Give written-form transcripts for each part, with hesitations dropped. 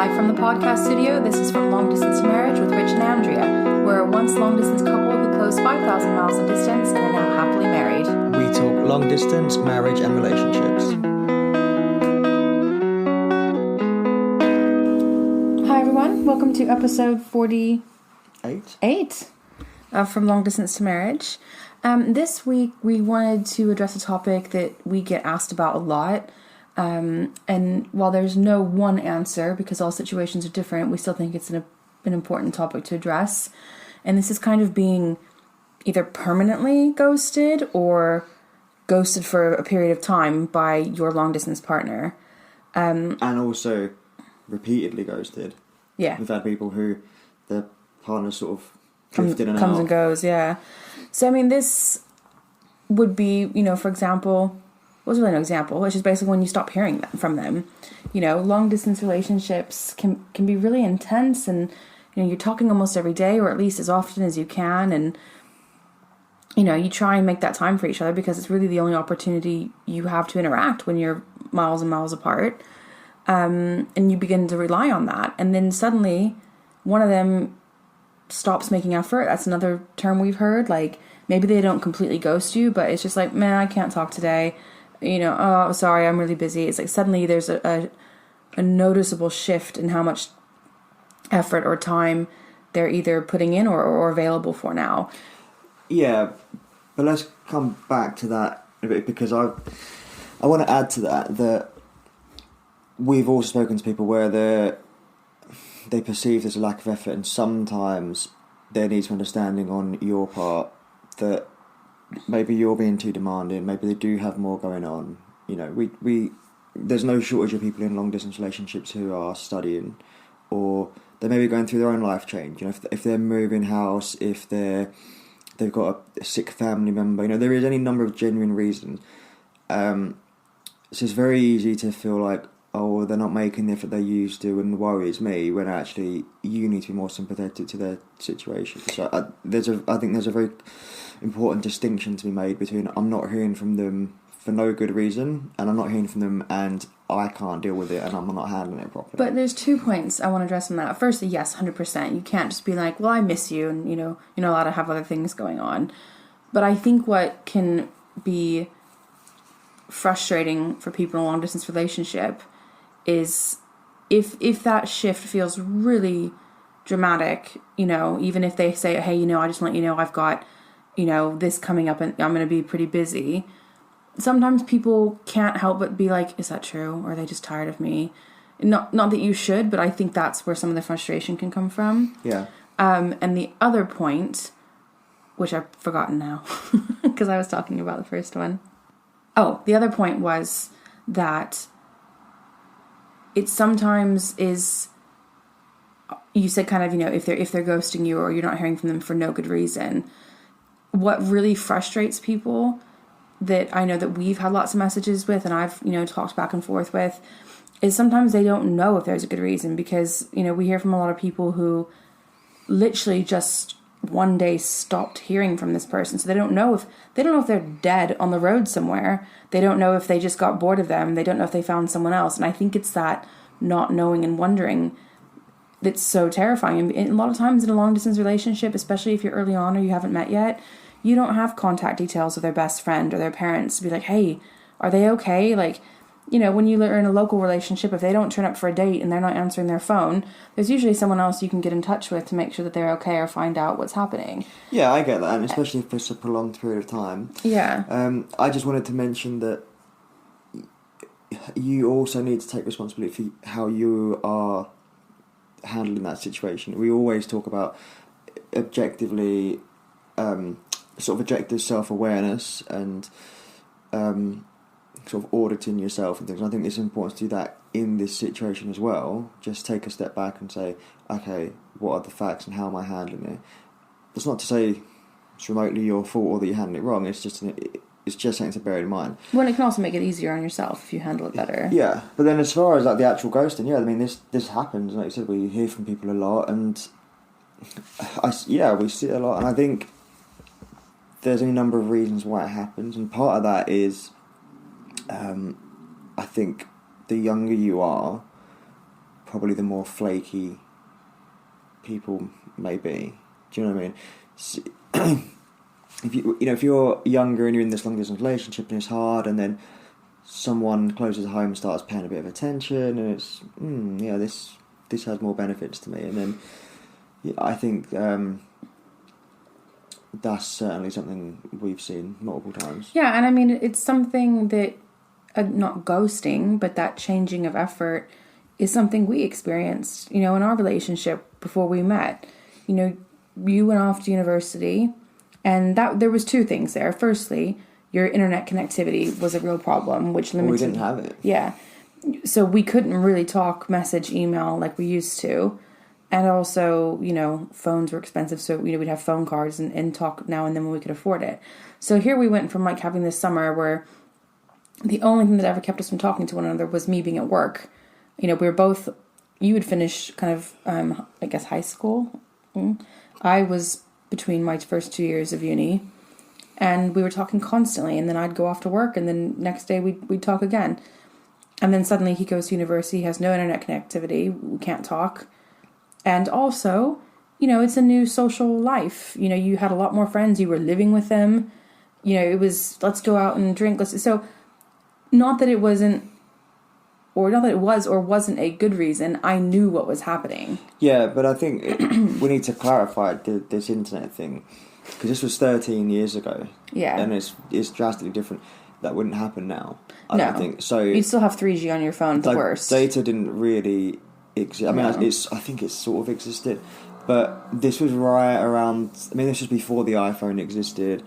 Live from the podcast studio, this is From Long Distance to Marriage with Rich and Andrea. We're a once long-distance couple who closed 5,000 miles of distance and are now happily married. We talk long-distance, marriage and relationships. Hi everyone, welcome to episode 48 of From Long Distance to Marriage. This week we wanted to address a topic that we get asked about a lot. And while there's no one answer, because all situations are different, we still think it's an important topic to address. And this is kind of being either permanently ghosted or ghosted for a period of time by your long-distance partner. And also repeatedly ghosted. Yeah. We've had people who their partner sort of comes and goes, yeah. So, I mean, this would be, for example... Well, it's really no example. It's just basically when you stop hearing from them. Long distance relationships can be really intense, and you're talking almost every day, or at least as often as you can, and you try and make that time for each other because it's really the only opportunity you have to interact when you're miles and miles apart, and you begin to rely on that, and then suddenly one of them stops making effort. That's another term we've heard. Like, maybe they don't completely ghost you, but it's just like, man, I can't talk today. Oh, sorry, I'm really busy. It's like suddenly there's a noticeable shift in how much effort or time they're either putting in or available for now. Yeah, but let's come back to that a bit, because I want to add to that we've all spoken to people where they perceive there's a lack of effort, and sometimes there needs understanding on your part that maybe you're being too demanding, maybe they do have more going on. There's no shortage of people in long distance relationships who are studying, or they may be going through their own life change. If they're moving house, if they've got a sick family member, there is any number of genuine reasons. So it's very easy to feel like, oh, they're not making the effort they used to, and worries me, when actually you need to be more sympathetic to their situation. So I think there's a very important distinction to be made between I'm not hearing from them for no good reason, and I'm not hearing from them and I can't deal with it and I'm not handling it properly. But there's 2 points I want to address on that. Firstly, yes, 100%. You can't just be like, well, I miss you, and you're not allowed to have other things going on. But I think what can be frustrating for people in a long distance relationship is if that shift feels really dramatic, even if they say, hey, I just want I've got this coming up and I'm going to be pretty busy. Sometimes people can't help but be like, is that true? Or are they just tired of me? Not that you should, but I think that's where some of the frustration can come from. Yeah. And the other point, which I've forgotten now, because I was talking about the first one. Oh, the other point was that it sometimes is, you said kind of, if they're ghosting you or you're not hearing from them for no good reason. What really frustrates people that I know that we've had lots of messages with and I've, talked back and forth with, is sometimes they don't know if there's a good reason, because, we hear from a lot of people who literally just one day stopped hearing from this person. So they don't know if they're dead on the road somewhere. They don't know if they just got bored of them. They don't know if they found someone else. And I think it's that not knowing and wondering that's so terrifying. And a lot of times in a long distance relationship, especially if you're early on or you haven't met yet, you don't have contact details of their best friend or their parents to be like, hey, are they okay? Like, when you're in a local relationship, if they don't turn up for a date and they're not answering their phone, there's usually someone else you can get in touch with to make sure that they're okay or find out what's happening. Yeah, I get that, and especially if it's a prolonged period of time. Yeah. I just wanted to mention that you also need to take responsibility for how you are handling that situation. We always talk about objective self-awareness and sort of auditing yourself and things. I think it's important to do that in this situation as well. Just take a step back and say, okay, what are the facts and how am I handling it? That's not to say it's remotely your fault or that you're handling it wrong. It's just something to bear in mind. Well, it can also make it easier on yourself if you handle it better. Yeah, but then as far as like the actual ghosting, yeah, I mean this happens. Like you said, we hear from people a lot, and we see it a lot, and I think there's any number of reasons why it happens, and part of that is, I think the younger you are, probably the more flaky people may be. Do you know what I mean? If you're younger and you're in this long distance relationship and it's hard, and then someone closes home and starts paying a bit of attention, and it's this has more benefits to me, and then I think that's certainly something we've seen multiple times. Yeah, and I mean, it's something that not ghosting, but that changing of effort is something we experienced, in our relationship before we met. You went off to university, and that there was two things there. Firstly, your internet connectivity was a real problem, which limited... we didn't have it. Yeah. So we couldn't really talk, message, email like we used to. And also, phones were expensive, so, we'd have phone cards and talk now and then when we could afford it. So here we went from, having this summer where the only thing that ever kept us from talking to one another was me being at work. We were both... You would finish kind of, high school. I was between my first 2 years of uni, and we were talking constantly, and then I'd go off to work, and then next day we'd talk again. And then suddenly he goes to university, he has no internet connectivity, we can't talk. And also, it's a new social life. You had a lot more friends, you were living with them. It was, let's go out and drink. So, not that it was or wasn't a good reason. I knew what was happening. Yeah, but I think we need to clarify this internet thing, because this was 13 years ago. Yeah. And it's drastically different. That wouldn't happen now, I don't think. So you'd still have 3G on your phone at the worst. Data didn't really exist. I mean, I think it sort of existed, but this was right around... this was before the iPhone existed.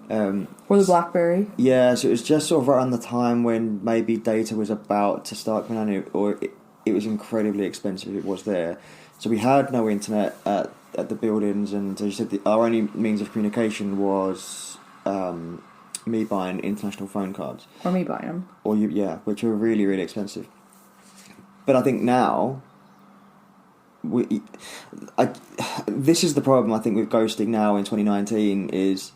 Or the BlackBerry. Yeah, so it was just sort of around the time when maybe data was about to start coming out, or it was incredibly expensive if it was there. So we had no internet at the buildings, and as you said, our only means of communication was me buying international phone cards. Or me buying them. Which were really, really expensive. But I think now... this is the problem, I think, with ghosting now in 2019 is...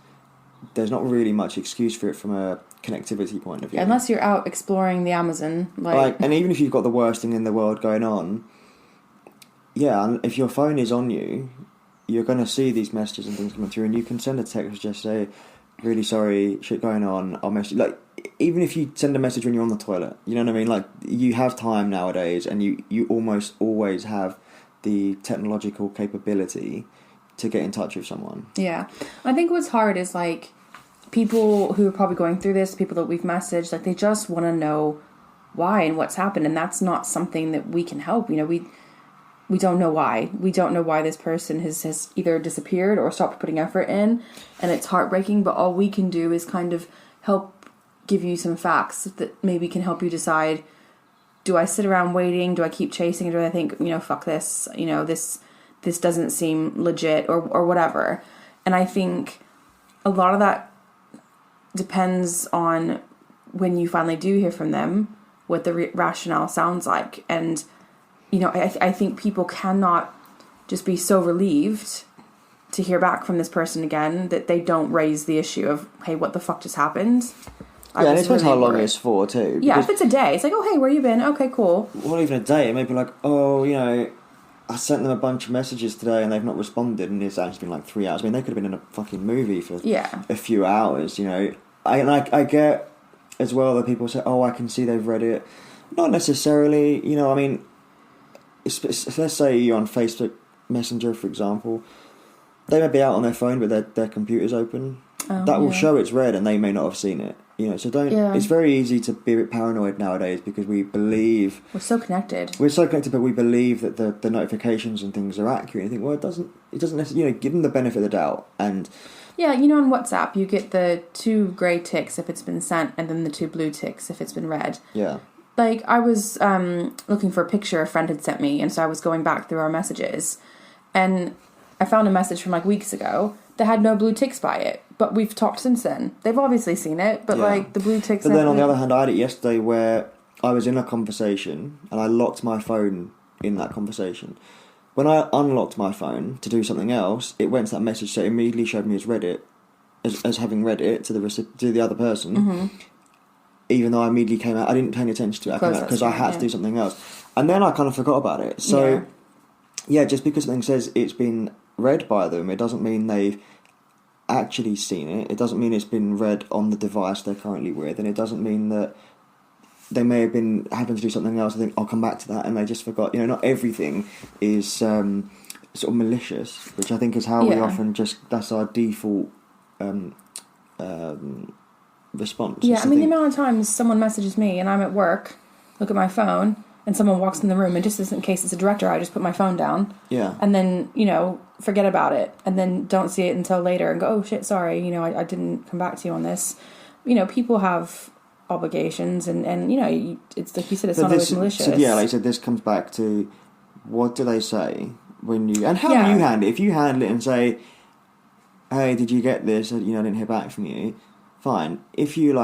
there's not really much excuse for it from a connectivity point of view. Yeah, unless you're out exploring the Amazon. And even if you've got the worst thing in the world going on, and if your phone is on you, you're going to see these messages and things coming through, and you can send a text, just say, really sorry, shit going on, I'll message you. Even if you send a message when you're on the toilet, you know what I mean? You have time nowadays, and you almost always have the technological capability to get in touch with someone. Yeah. I think what's hard is, people who are probably going through this, people that we've messaged, they just want to know why and what's happened, and that's not something that we can help. We don't know why. We don't know why this person has either disappeared or stopped putting effort in, and it's heartbreaking, but all we can do is kind of help give you some facts that maybe can help you decide, do I sit around waiting? Do I keep chasing? Or do I think, fuck this, this doesn't seem legit, or whatever. And I think a lot of that depends on when you finally do hear from them, what the rationale sounds like. And, I think people cannot just be so relieved to hear back from this person again that they don't raise the issue of, hey, what the fuck just happened? And it depends how long it's for, too. Yeah, if it's a day, it's oh, hey, where you been? Okay, cool. Well, even a day, it may be I sent them a bunch of messages today and they've not responded, and it's actually been 3 hours. They could have been in a fucking movie for a few hours, I get as well that people say, oh, I can see they've read it. Not necessarily, let's say you're on Facebook Messenger, for example. They may be out on their phone, but their computer's open. That will show it's read, and they may not have seen it. So don't... Yeah. It's very easy to be a bit paranoid nowadays because we believe... We're so connected, but we believe that the notifications and things are accurate. And you think, well, it doesn't necessarily... give them the benefit of the doubt. And... Yeah, on WhatsApp, you get the 2 grey ticks if it's been sent, and then the 2 blue ticks if it's been read. Yeah. I was looking for a picture a friend had sent me, and so I was going back through our messages, and I found a message from weeks ago that had no blue ticks by it. But we've talked since then. They've obviously seen it, but the blue ticks... But then on the other hand, I had it yesterday where I was in a conversation and I locked my phone in that conversation. When I unlocked my phone to do something else, it went to that message, so it immediately showed me as having read it to the other person. Mm-hmm. Even though I immediately came out, I didn't pay any attention to it because I had to do something else. And then I kind of forgot about it. So, yeah, just because something says it's been read by them, it doesn't mean they've actually seen it. It doesn't mean it's been read on the device they're currently with, and it doesn't mean that they may have been having to do something else. I think I'll come back to that, and they just forgot. Not everything is sort of malicious, which I think is how we often that's our default response. Yeah, I mean, the amount of times someone messages me and I'm at work, look at my phone, and someone walks in the room, and just in case it's a director, I just put my phone down. Yeah. And then, forget about it, and then don't see it until later and go, oh shit, sorry, I didn't come back to you on this. People have obligations, and it's like you said, it's not always malicious. So, yeah, like I said, this comes back to what do they say when you, and how do you handle it? If you handle it and say, hey, did you get this? I didn't hear back from you. Fine. If you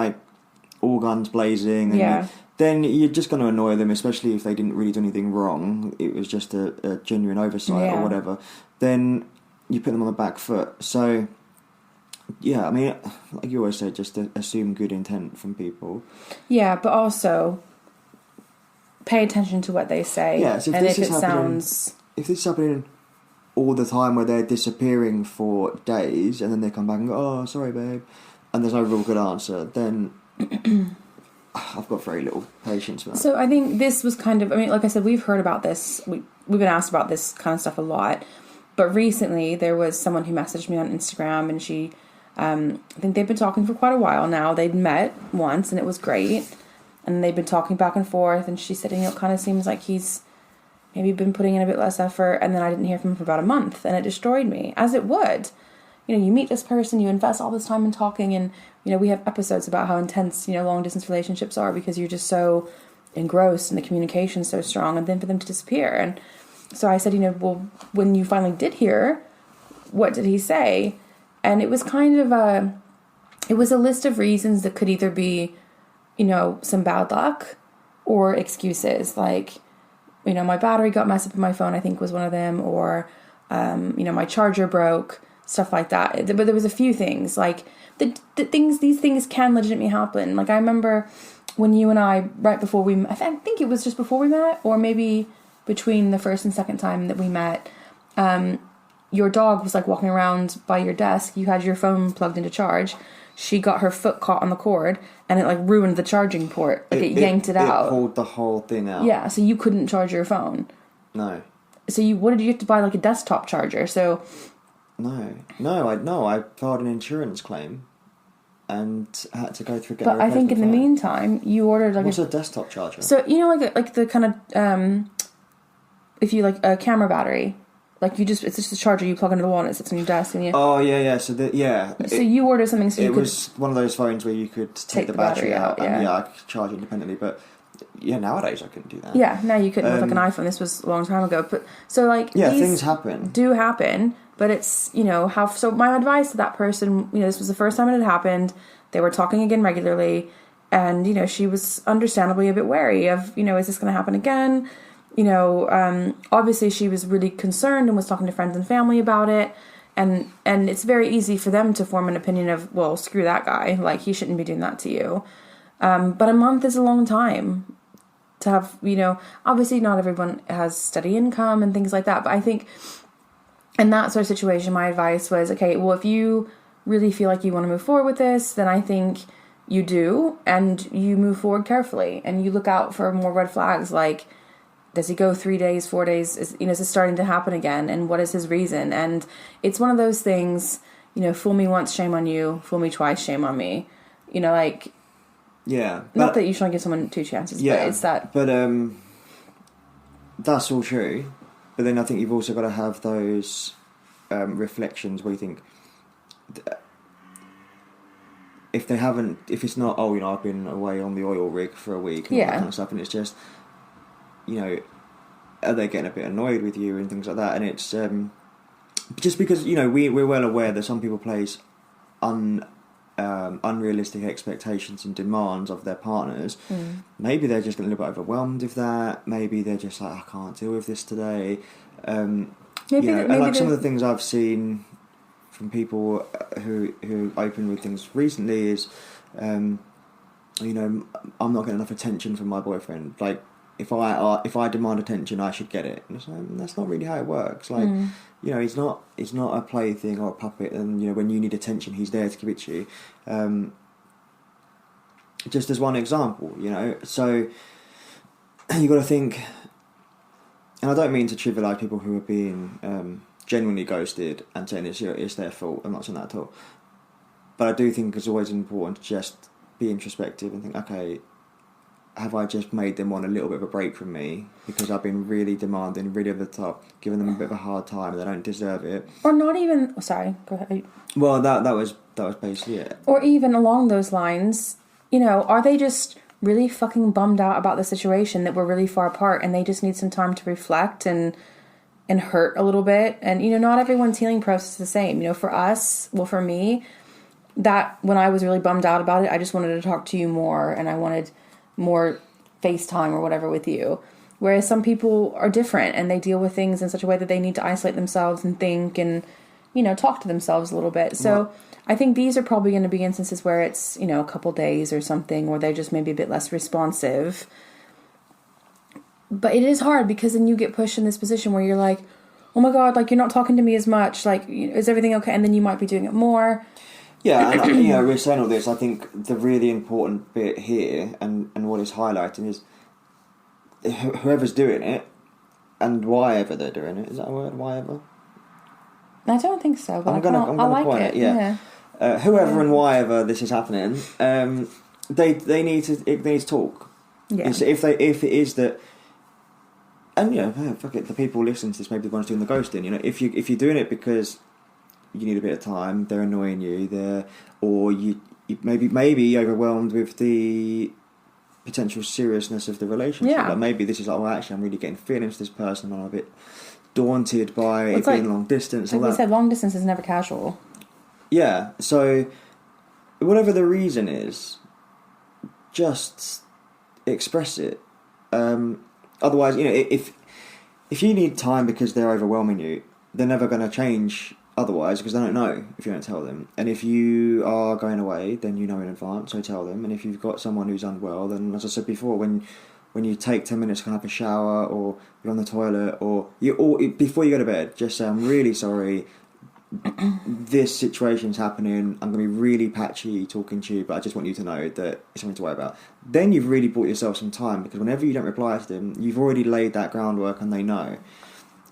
all guns blazing, and then you're just going to annoy them, especially if they didn't really do anything wrong. It was just a genuine oversight or whatever. Then you put them on the back foot. So, yeah, I mean, like you always say, just assume good intent from people. Yeah, but also pay attention to what they say. Yeah, so if this is happening all the time where they're disappearing for days and then they come back and go, oh, sorry, babe, and there's no real good answer, then I've got very little patience for that. So I think this was kind of, like I said, we've heard about this. We've been asked about this kind of stuff a lot. But recently there was someone who messaged me on Instagram, and she, I think they've been talking for quite a while now. They'd met once and it was great. And they've been talking back and forth, and she said, it kind of seems like he's maybe been putting in a bit less effort. And then I didn't hear from him for about a month, and it destroyed me, as it would. You meet this person, you invest all this time in talking, and, we have episodes about how intense, long-distance relationships are because you're just so engrossed and the communication's so strong, and then for them to disappear. And so I said, well, when you finally did hear, what did he say? And it was kind of a list of reasons that could either be, some bad luck or excuses. Like, my battery got messed up in my phone, I think was one of them, or, my charger broke, stuff like that. But there was a few things, like these things can legitimately happen. Like, I remember when you and I, right before I think it was just before we met, or maybe between the first and second time that we met, your dog was walking around by your desk. You had your phone plugged into charge. She got her foot caught on the cord, and it ruined the charging port. It yanked it out. It pulled the whole thing out. Yeah, so you couldn't charge your phone. No. So what did you have to buy, a desktop charger? So. I filed an insurance claim and had to go through. But I think in the meantime, you ordered what's a desktop charger? So like the kind of if you a camera battery, it's just a charger you plug into the wall and it sits on your desk and you. Oh yeah. So you ordered something so you could. It was one of those phones where you could take the battery out. And, I could charge independently, but. Yeah, nowadays I couldn't do that. Yeah, now you couldn't with an iPhone. This was a long time ago. But so things happen. Do happen, but it's so my advice to that person, this was the first time it had happened. They were talking again regularly, and she was understandably a bit wary of is this going to happen again? Obviously she was really concerned and was talking to friends and family about it, and it's very easy for them to form an opinion of, well, screw that guy, he shouldn't be doing that to you. But a month is a long time to have, obviously not everyone has steady income and things like that. But I think in that sort of situation, my advice was, okay, well, if you really feel like you want to move forward with this, then I think you do, and you move forward carefully, and you look out for more red flags, does he go 3 days, 4 days? Is this starting to happen again? And what is his reason? And it's one of those things, fool me once, shame on you. Fool me twice, shame on me. Yeah. Not that you shouldn't give someone 2 chances, but it's that. But that's all true. But then I think you've also got to have those reflections where you think, if it's not, I've been away on the oil rig for a week and all that kind of stuff, and it's just, are they getting a bit annoyed with you and things like that? And it's just because, we're well aware that some people place unrealistic expectations and demands of their partners. Maybe they're just a little bit overwhelmed with that. Maybe they're just I can't deal with this today. Maybe and some of the things I've seen from people who open with things recently is, I'm not getting enough attention from my boyfriend. if I demand attention, I should get it. And it's like, that's not really how it works. Like, you know, he's not a plaything or a puppet, and you know, when you need attention, he's there to give it to you. Just as one example, you know, so you got to think, and I don't mean to trivialise people who are being genuinely ghosted and saying it's their fault. I'm not saying that at all, but I do think it's always important to just be introspective and think, okay, have I just made them want a little bit of a break from me because I've been really demanding, really over the top, giving them a bit of a hard time and they don't deserve it? Or not even... Sorry, go ahead. Well, that was basically it. Or even along those lines, you know, are they just really fucking bummed out about the situation that we're really far apart and they just need some time to reflect and hurt a little bit? And, you know, not everyone's healing process is the same. You know, for us, well, for me, that when I was really bummed out about it, I just wanted to talk to you more and I wanted more FaceTime or whatever with you. Whereas some people are different and they deal with things in such a way that they need to isolate themselves and think and, you know, talk to themselves a little bit. So I think these are probably going to be instances where it's, you know, a couple days or something, or they're just maybe a bit less responsive. But it is hard because then you get pushed in this position where you're like, oh my God, like you're not talking to me as much. Like, is everything okay? And then you might be doing it more. Yeah, and you know, we're saying all this. I think the really important bit here, and what it's highlighting, is whoever's doing it, and why ever they're doing it. Is that a word? Why ever? I don't think so. But I'm gonna point it. Yeah. Whoever and why ever this is happening, they need to talk. Yeah. So if it is that, and you know, fuck it, the people listening to this, maybe the ones doing the ghosting. You know, if you're doing it because you need a bit of time, they're annoying you, or you maybe overwhelmed with the potential seriousness of the relationship. Yeah. Like maybe this is like, well, actually, I'm really getting feelings for this person, and I'm a bit daunted by it being long distance. Like we said, long distance is never casual. Yeah. So, whatever the reason is, just express it. Otherwise, you know, if you need time because they're overwhelming you, they're never going to change. Otherwise, because they don't know if you don't tell them. And if you are going away, then you know in advance, so tell them. And if you've got someone who's unwell, then as I said before, when you take 10 minutes to have a shower, or you're on the toilet, or before you go to bed, just say, I'm really sorry, this situation's happening, I'm going to be really patchy talking to you, but I just want you to know that it's something to worry about. Then you've really bought yourself some time, because whenever you don't reply to them, you've already laid that groundwork and they know.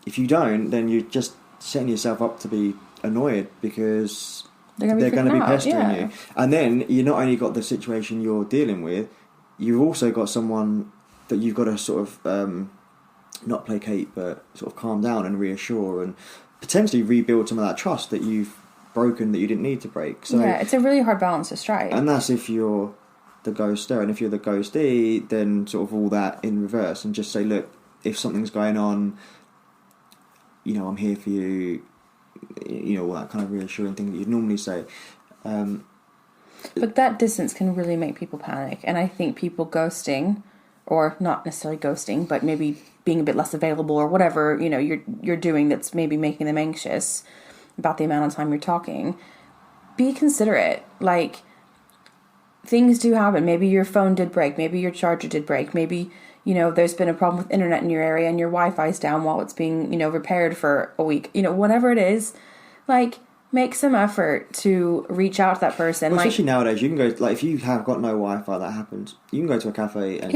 If you don't, then you're just setting yourself up to be annoyed because they're going to be pestering you. And then you not only got the situation you're dealing with, you've also got someone that you've got to sort of not placate, but sort of calm down and reassure and potentially rebuild some of that trust that you've broken that you didn't need to break. So yeah, it's a really hard balance to strike. And that's if you're the ghoster, and if you're the ghostee, then sort of all that in reverse, and just say, look, if something's going on, you know, I'm here for you, you know, all that kind of reassuring thing that you'd normally say. But that distance can really make people panic. And I think people ghosting, or not necessarily ghosting, but maybe being a bit less available or whatever, you know, you're doing that's maybe making them anxious about the amount of time you're talking. Be considerate. Like, things do happen. Maybe your phone did break. Maybe your charger did break. Maybe, you know, there's been a problem with internet in your area and your Wi-Fi's down while it's being, you know, repaired for a week. You know, whatever it is, like, make some effort to reach out to that person. Well, especially nowadays, you can go, like, if you have got no Wi-Fi, that happens, you can go to a cafe and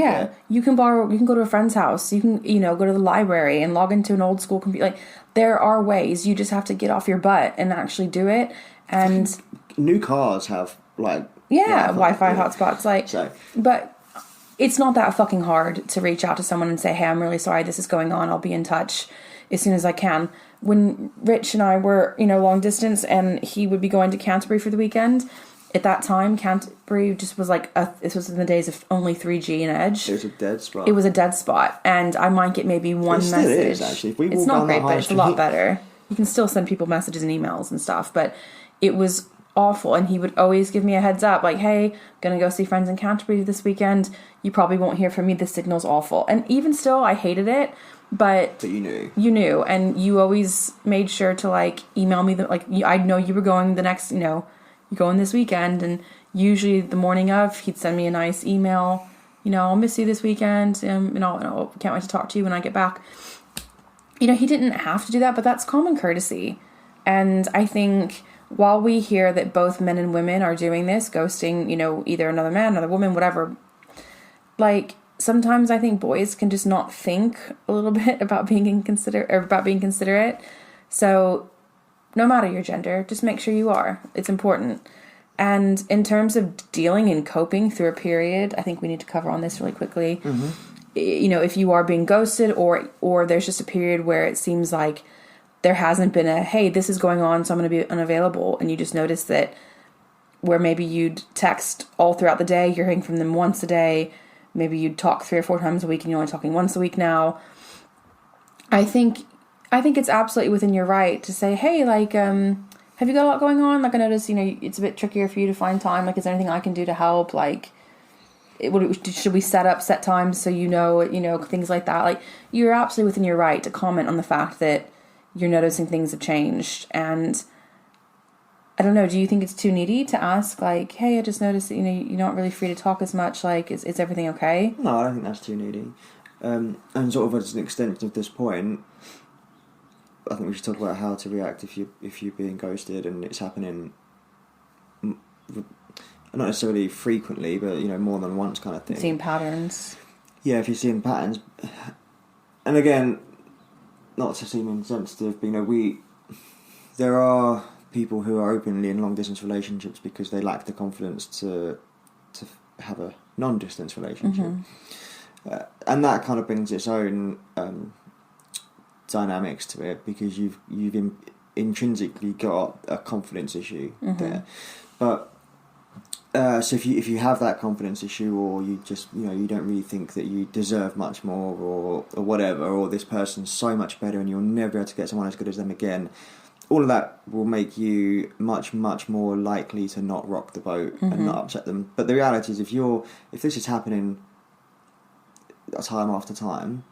you can go to a friend's house. You can, you know, go to the library and log into an old school computer. Like, there are ways. You just have to get off your butt and actually do it. And new cars have, like, Wi-Fi hotspots. Like, but it's not that fucking hard to reach out to someone and say, hey, I'm really sorry this is going on. I'll be in touch as soon as I can. When Rich and I were, you know, long distance and he would be going to Canterbury for the weekend, at that time, Canterbury just was like, this was in the days of only 3G and Edge. It was a dead spot. It was a dead spot. And I might get maybe one message. It is, actually. If we it's not great, but it's a lot better. You can still send people messages and emails and stuff, but it was awful. And he would always give me a heads up, like, hey, gonna go see friends in Canterbury this weekend. You probably won't hear from me. The signal's awful. And even still, I hated it. But you knew, and you always made sure to, like, email me. I know you were going the next, you know, you're going this weekend, and usually the morning of, he'd send me a nice email, I'll miss you this weekend, and I'll can't wait to talk to you when I get back. He didn't have to do that, but that's common courtesy. And I think while we hear that both men and women are doing this, ghosting, either another man, another woman, whatever, like, sometimes I think boys can just not think a little bit about being considerate. So no matter your gender, just make sure you are. It's important. And in terms of dealing and coping through a period, I think we need to cover on this really quickly. Mm-hmm. If you are being ghosted or there's just a period where it seems like there hasn't been hey, this is going on, so I'm going to be unavailable, and you just notice that where maybe you'd text all throughout the day, you're hearing from them once a day, maybe you'd talk 3 or 4 times a week and you're only talking once a week now. I think it's absolutely within your right to say, hey, like, have you got a lot going on? Like, I notice, it's a bit trickier for you to find time. Like, is there anything I can do to help? Like, should we set times so things like that? Like, you're absolutely within your right to comment on the fact that you're noticing things have changed. And I don't know, do you think it's too needy to ask, like, hey, I just noticed that, you're not really free to talk as much. Like, is everything okay? No, I don't think that's too needy. And sort of as an extension of this point, I think we should talk about how to react if you're being ghosted and it's happening, not necessarily frequently, but more than once, kind of thing. Seeing patterns. Yeah, if you're seeing patterns, and again, not to seem insensitive, but there are people who are openly in long distance relationships because they lack the confidence to have a non-distance relationship, and that kind of brings its own dynamics to it, because you've intrinsically got a confidence issue there. But so if you have that confidence issue, or you just you don't really think that you deserve much more, or whatever, or this person's so much better and you'll never be able to get someone as good as them again, all of that will make you much more likely to not rock the boat and not upset them. But the reality is, if this is happening time after time,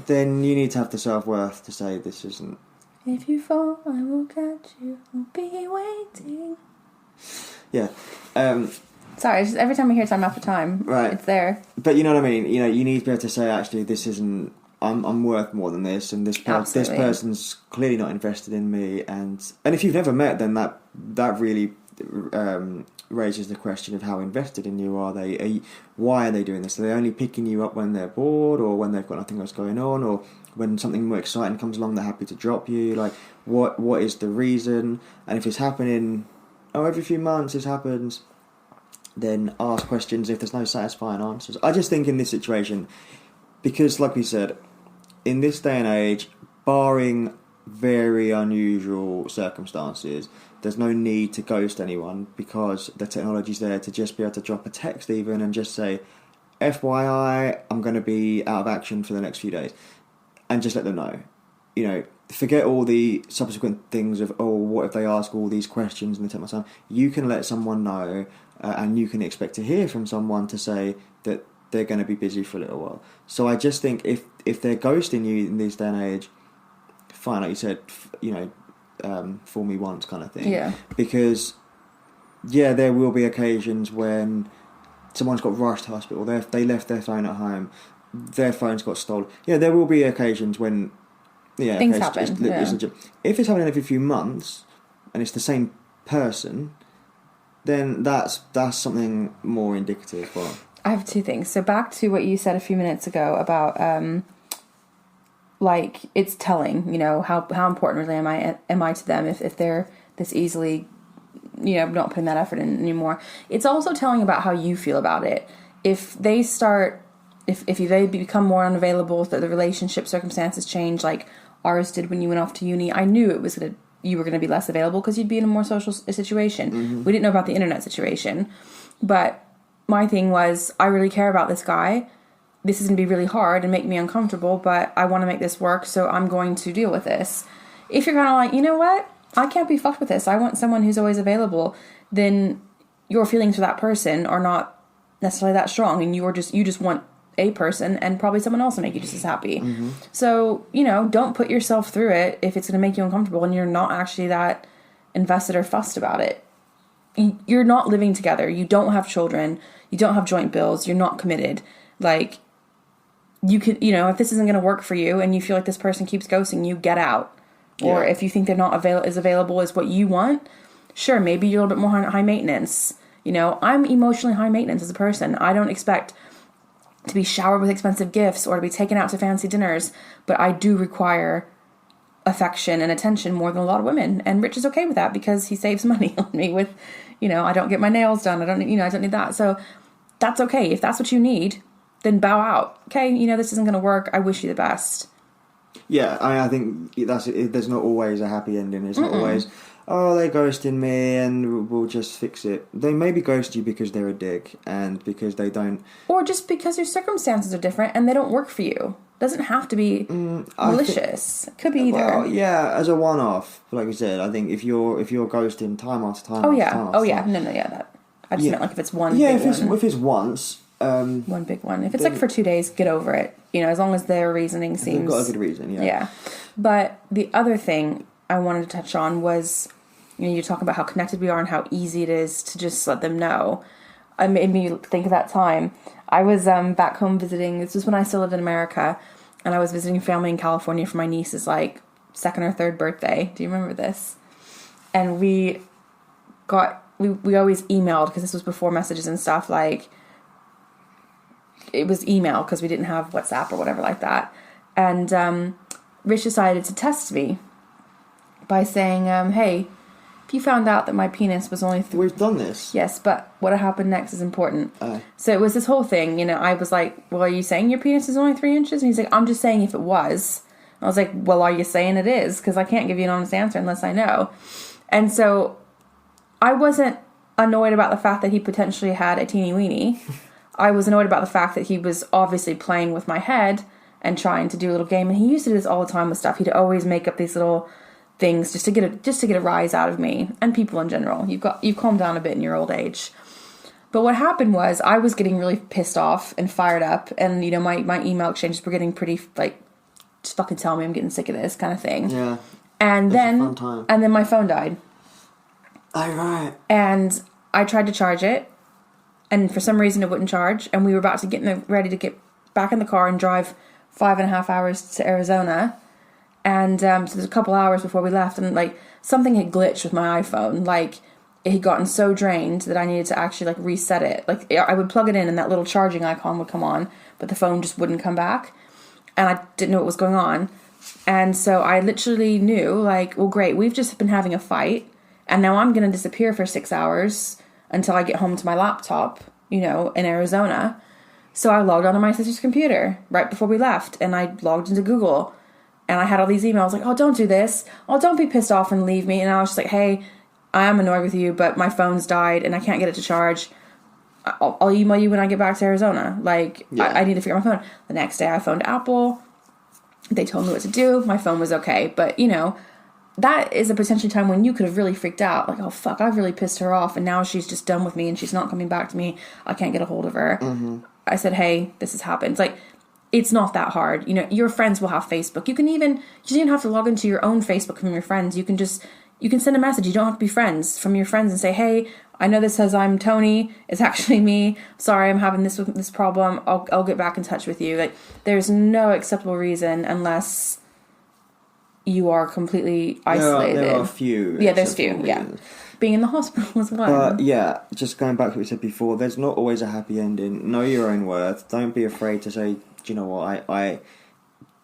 then you need to have the self-worth to say this isn't... If you fall, I will catch you, I'll be waiting. Yeah. Sorry, just every time I hear time after time, right, it's there. But you know what I mean? You need to be able to say, actually, this isn't... I'm worth more than this, and this person's clearly not invested in me. And if you've never met, then that really raises the question of how invested in you are they. Why are they doing this? Are they only picking you up when they're bored, or when they've got nothing else going on, or when something more exciting comes along, they're happy to drop you? Like, what is the reason? And if it's happening, every few months this happens, then ask questions if there's no satisfying answers. I just think in this situation, because like we said, in this day and age, barring very unusual circumstances, there's no need to ghost anyone, because the technology's there to just be able to drop a text even and just say, FYI, I'm going to be out of action for the next few days, and just let them know. Forget all the subsequent things of, what if they ask all these questions and they take my time. You can let someone know, and you can expect to hear from someone to say that they're going to be busy for a little while. So I just think if they're ghosting you in this day and age, fine, like you said, fool me once kind of thing. Yeah. Because, there will be occasions when someone's got rushed to hospital, they left their phone at home, their phone's got stolen. There will be occasions when... things happen. If it's happening every few months and it's the same person, then that's something more indicative. Well, I have 2 things. So back to what you said a few minutes ago about like, it's telling, how important really am I to them if they're this easily, not putting that effort in anymore. It's also telling about how you feel about it. If they start, if they become more unavailable, if the relationship circumstances change, like ours did when you went off to uni, I knew you were going to be less available because you'd be in a more social situation. We didn't know about the internet situation, but my thing was, I really care about this guy. This is going to be really hard and make me uncomfortable, but I want to make this work, so I'm going to deal with this. If you're kind of like, you know what? I can't be fucked with this. I want someone who's always available. Then your feelings for that person are not necessarily that strong, and you just want a person, and probably someone else will make you just as happy. So, don't put yourself through it if it's going to make you uncomfortable and you're not actually that invested or fussed about it. You're not living together. You don't have children. You don't have joint bills. You're not committed. Like, you could, if this isn't going to work for you and you feel like this person keeps ghosting you, get out. Or if you think they're not as available as what you want, sure, maybe you're a little bit more high maintenance. I'm emotionally high maintenance as a person. I don't expect to be showered with expensive gifts or to be taken out to fancy dinners, but I do require affection and attention more than a lot of women. And Rich is okay with that because he saves money on me with, I don't get my nails done. I don't need that. So that's okay. If that's what you need, then bow out. Okay, this isn't going to work. I wish you the best. Yeah, I think there's not always a happy ending. It's not always, they're ghosting me and we'll just fix it. They maybe ghost you because they're a dick and because they don't... Or just because your circumstances are different and they don't work for you. Doesn't have to be malicious. It could be either. Well, yeah, as a one-off, like you said, I think if you're ghosting time after time no, that. I just meant like if it's one. Yeah, big if it's once. One big one. If it's like for 2 days, get over it. As long as their reasoning seems... They've got a good reason, yeah. Yeah. But the other thing I wanted to touch on was, you talk about how connected we are and how easy it is to just let them know. It made me think of that time. I was back home visiting. This was when I still lived in America. And I was visiting family in California for my niece's, second or third birthday. Do you remember this? And we always emailed, because this was before messages and stuff, it was email because we didn't have WhatsApp or whatever like that. And Rich decided to test me by saying, hey, if you found out that my penis was only... We've done this. Yes, but what happened next is important. So it was this whole thing, I was like, well, are you saying your penis is only 3 inches? And he's like, I'm just saying if it was. I was like, well, are you saying it is? Because I can't give you an honest answer unless I know. And so I wasn't annoyed about the fact that he potentially had a teeny weeny. I was annoyed about the fact that he was obviously playing with my head and trying to do a little game. And he used to do this all the time with stuff. He'd always make up these little things just to get a rise out of me and people in general. You've calmed down a bit in your old age. But what happened was I was getting really pissed off and fired up, and my email exchanges were getting pretty just fucking tell me I'm getting sick of this kind of thing. Yeah. And then my phone died. Oh, right. And I tried to charge it, and for some reason it wouldn't charge, and we were about to ready to get back in the car and drive 5.5 hours to Arizona. And so there's a couple hours before we left, and something had glitched with my iPhone. It had gotten so drained that I needed to actually reset it. I would plug it in and that little charging icon would come on, but the phone just wouldn't come back. And I didn't know what was going on. And so I literally knew, well, great, we've just been having a fight, and now I'm going to disappear for 6 hours until I get home to my laptop, in Arizona. So I logged onto my sister's computer right before we left, and I logged into Google. And I had all these emails oh, don't do this. Oh, don't be pissed off and leave me. And I was just hey, I am annoyed with you, but my phone's died and I can't get it to charge. I'll email you when I get back to Arizona. I need to figure out my phone. The next day I phoned Apple. They told me what to do. My phone was okay. But, that is a potential time when you could have really freaked out. Oh, fuck, I've really pissed her off. And now she's just done with me and she's not coming back to me. I can't get a hold of her. Mm-hmm. I said, hey, this has happened. It's not that hard. Your friends will have Facebook. You don't even have to log into your own Facebook from your friends. You can send a message. You don't have to be friends from your friends and say, hey, I know this says I'm Tony. It's actually me. Sorry, I'm having this problem. I'll get back in touch with you. There's no acceptable reason unless you are completely isolated. There are a few. Yeah, there's few. Reasons. Yeah. Being in the hospital as well. But yeah, just going back to what we said before, there's not always a happy ending. Know your own worth. Don't be afraid to say, do you know what, I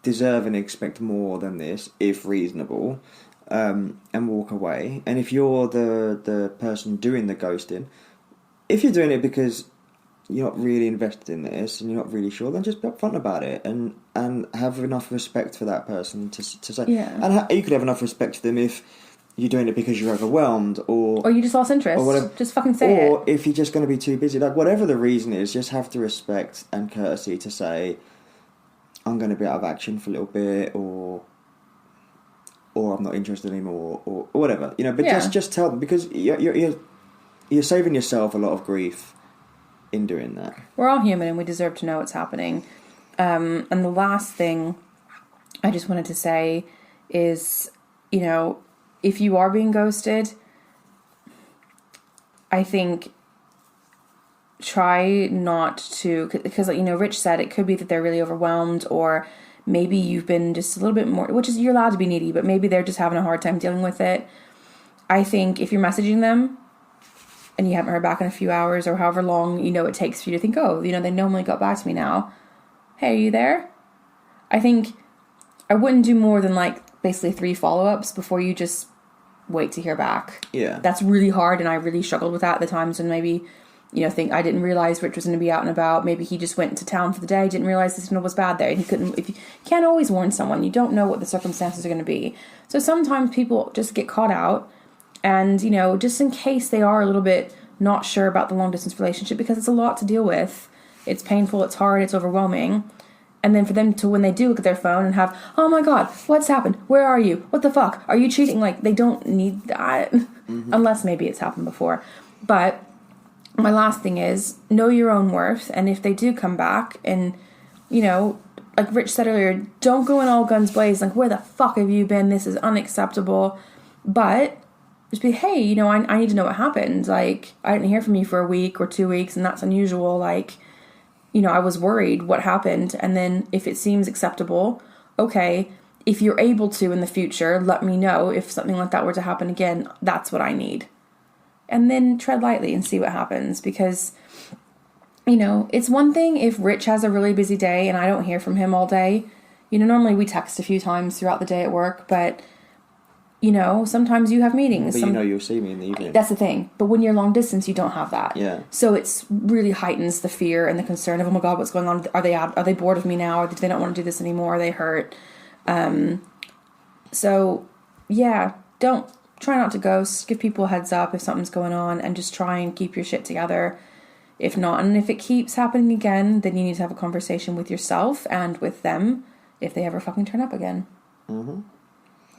deserve and expect more than this, if reasonable, and walk away. And if you're the person doing the ghosting, if you're doing it because you're not really invested in this and you're not really sure, then just be upfront about it and have enough respect for that person to say. Yeah. And you could have enough respect for them if you're doing it because you're overwhelmed or you just lost interest. Or whatever. Just fucking say it. Or if you're just going to be too busy. Whatever the reason is, just have the respect and courtesy to say, I'm going to be out of action for a little bit, or I'm not interested anymore, or whatever. But just tell them, because you're saving yourself a lot of grief in doing that. We're all human and we deserve to know what's happening. And the last thing I just wanted to say is, if you are being ghosted, I think try not to, because like, you know, Rich said it could be that they're really overwhelmed, or maybe you've been just a little bit more, which is, you're allowed to be needy, but maybe they're just having a hard time dealing with it. I think if you're messaging them and you haven't heard back in a few hours or however long, you know, it takes for you to think, oh, you know, they normally got back to me now. Hey, are you there? I think I wouldn't do more than like basically 3 follow-ups before you just wait to hear back. Yeah. That's really hard, and I really struggled with that at the times when maybe, you know, think I didn't realize Rich was going to be out and about. Maybe he just went to town for the day, didn't realize the signal was bad there, and he couldn't. If you can't always warn someone, you don't know what the circumstances are going to be. So sometimes people just get caught out, and you know, just in case they are a little bit not sure about the long distance relationship, because it's a lot to deal with. It's painful, it's hard, it's overwhelming. And then for them to, when they do look at their phone and have, oh my God, what's happened? Where are you? What the fuck? Are you cheating? Like, they don't need that. Unless maybe it's happened before. But my last thing is, know your own worth. And if they do come back and, you know, like Rich said earlier, don't go in all guns blazing. Like, where the fuck have you been? This is unacceptable. But just be, hey, you know, I need to know what happened. Like, I didn't hear from you for a week or 2 weeks, and that's unusual. Like, you know, I was worried what happened. And then if it seems acceptable, okay, if you're able to in the future, let me know if something like that were to happen again. That's what I need. And then tread lightly and see what happens, because, you know, it's one thing if Rich has a really busy day and I don't hear from him all day. You know, normally we text a few times throughout the day at work, but you know, sometimes you have meetings. But you know you'll see me in the evening. That's the thing. But when you're long distance, you don't have that. Yeah. So it's really heightens the fear and the concern of, oh my God, what's going on? Are they bored of me now? Or do they not want to do this anymore? Are they hurt? So, yeah, try not to ghost. Give people a heads up if something's going on, and just try and keep your shit together. If not, and if it keeps happening again, then you need to have a conversation with yourself and with them if they ever fucking turn up again. Mm-hmm.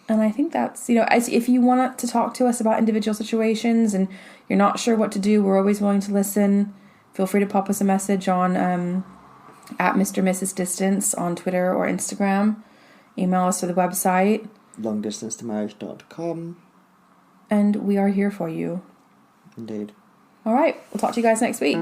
And I think that's, you know, if you want to talk to us about individual situations and you're not sure what to do, we're always willing to listen. Feel free to pop us a message on at Mr. Mrs. Distance on Twitter or Instagram. Email us to the website. longdistancemarriage.com. And we are here for you. Indeed. All right. We'll talk to you guys next week.